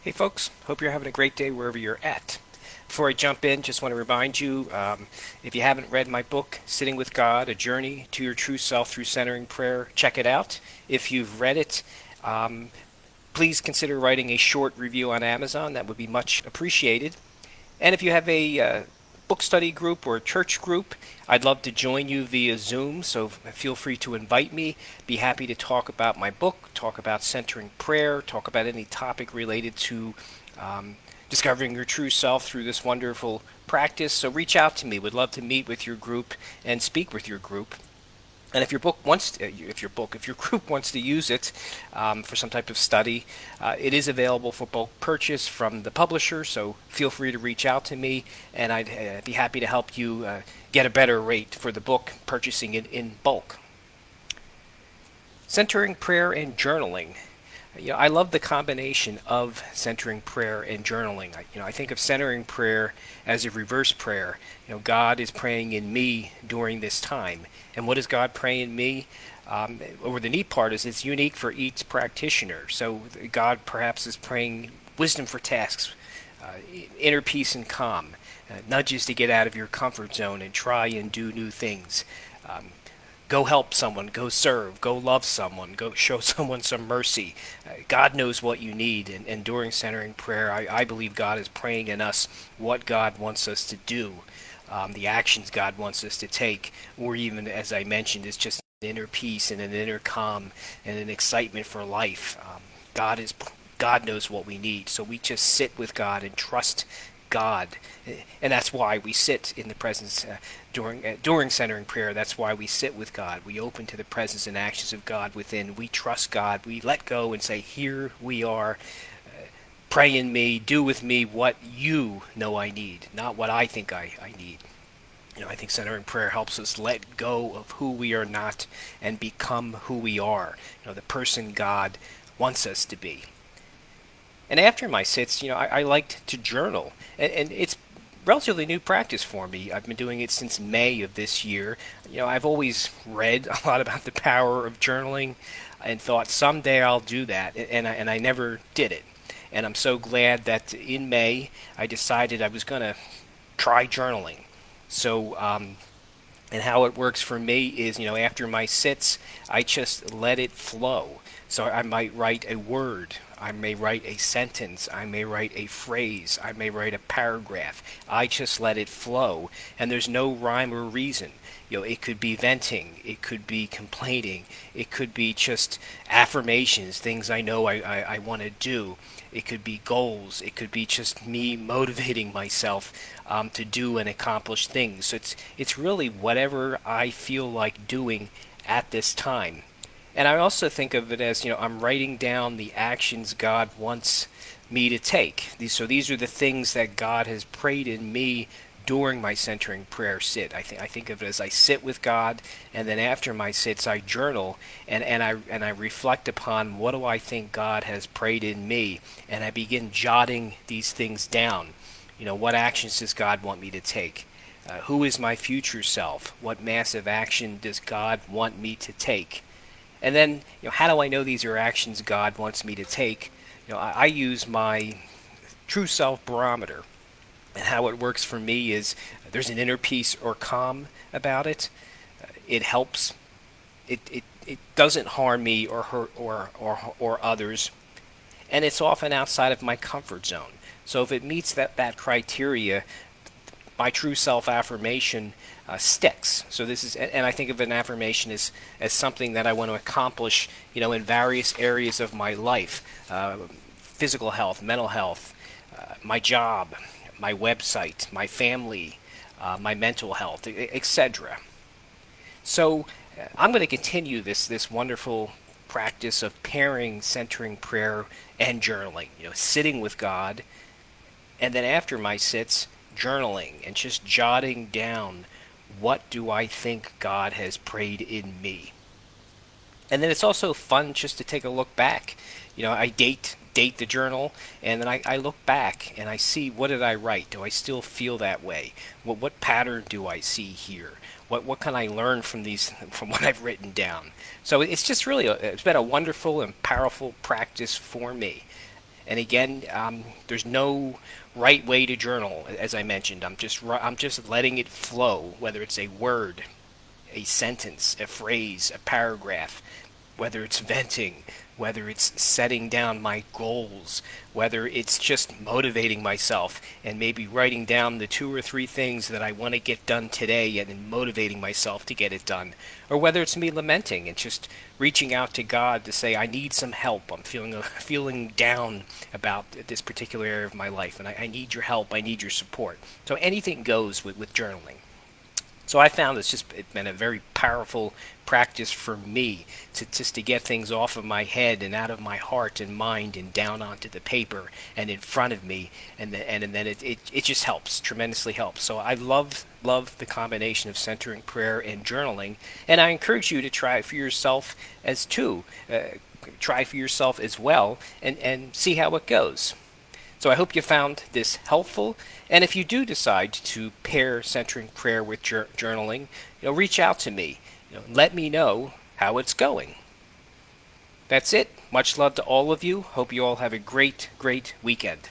Hey folks, hope you're having a great day wherever you're at. Before I jump in, just want to remind you, if you haven't read my book, Sitting with God, A Journey to Your True Self Through Centering Prayer, check it out. If you've read it, um, please consider writing a short review on Amazon. That would be much appreciated. And if you have a book study group or a church group, I'd love to join you via Zoom, so feel free to invite me. Be happy to talk about my book, talk about centering prayer, talk about any topic related to um, discovering your true self through this wonderful practice. So reach out to me. Would love to meet with your group and speak with your group. And if your book wants, if your group wants to use it for some type of study, it is available for bulk purchase from the publisher. So feel free to reach out to me, and I'd be happy to help you get a better rate for the book purchasing it in bulk. Centering prayer and journaling. I love the combination of centering prayer and journaling. I think of centering prayer as a reverse prayer. God is praying in me during this time. And what is God praying in me? Or the neat part is it's unique for each practitioner. So God perhaps is praying wisdom for tasks, inner peace and calm, nudges to get out of your comfort zone and try and do new things. Go help someone, go serve, go love someone, go show someone some mercy. God knows what you need, and during centering prayer, I believe God is praying in us what God wants us to do, the actions God wants us to take, or even, as I mentioned, it's just an inner peace and an inner calm and an excitement for life. God knows what we need, so we just sit with God and trust God, and that's why we sit in the presence during centering prayer. That's why we sit with God. We open to the presence and actions of God within. We trust God. We let go and say, "Here we are. Pray in me. Do with me what you know I need, not what I think I need." I think centering prayer helps us let go of who we are not and become who we are. The person God wants us to be. And after my sits, I liked to journal, and it's relatively new practice for me. I've been doing it since May of this year. I've always read a lot about the power of journaling, and thought someday I'll do that, and I never did it. And I'm so glad that in May I decided I was going to try journaling. So, and how it works for me is, after my sits, I just let it flow. So I might write a word, I may write a sentence, I may write a phrase, I may write a paragraph. I just let it flow, and there's no rhyme or reason. It could be venting, it could be complaining, it could be just affirmations, things I know I want to do. It could be goals. It could be just me motivating myself to do and accomplish things. So it's really whatever I feel like doing at this time. And I also think of it as, I'm writing down the actions God wants me to take. These are the things that God has prayed in me during my centering prayer sit. I think of it as I sit with God, and then after my sits I journal, and I reflect upon what do I think God has prayed in me, and I begin jotting these things down. What actions does God want me to take? Who is my future self? What massive action does God want me to take? And then, how do I know these are actions God wants me to take? I use my true self barometer. And how it works for me is there's an inner peace or calm about it. It helps. It doesn't harm me or hurt or others. And it's often outside of my comfort zone. So if it meets that criteria, my true self affirmation sticks. So this is, and I think of an affirmation as something that I want to accomplish, in various areas of my life, physical health, mental health, my job, my website, my family, my mental health, etc. So I'm going to continue this wonderful practice of pairing centering prayer and journaling. Sitting with God, and then after my sits, journaling and just jotting down what do I think God has prayed in me. And then it's also fun just to take a look back. I date the journal, and then I look back and I see, what did I write? Do I still feel that way? What pattern do I see here? What can I learn from what I've written down? So it's just really it's been a wonderful and powerful practice for me. And again, there's no right way to journal, as I mentioned. I'm just letting it flow, whether it's a word, a sentence, a phrase, a paragraph, whether it's venting, whether it's setting down my goals, whether it's just motivating myself and maybe writing down the 2 or 3 things that I want to get done today and then motivating myself to get it done, or whether it's me lamenting and just reaching out to God to say, I need some help. I'm feeling down about this particular area of my life, and I need your help. I need your support. So anything goes with journaling. So I found it's been a very powerful practice for me to get things off of my head and out of my heart and mind and down onto the paper and in front of me, and then it just helps, tremendously helps. So I love the combination of centering prayer and journaling, and I encourage you to try it for yourself try for yourself as well, and see how it goes. So I hope you found this helpful. And if you do decide to pair centering prayer with journaling, reach out to me. Let me know how it's going. That's it. Much love to all of you. Hope you all have a great, great weekend.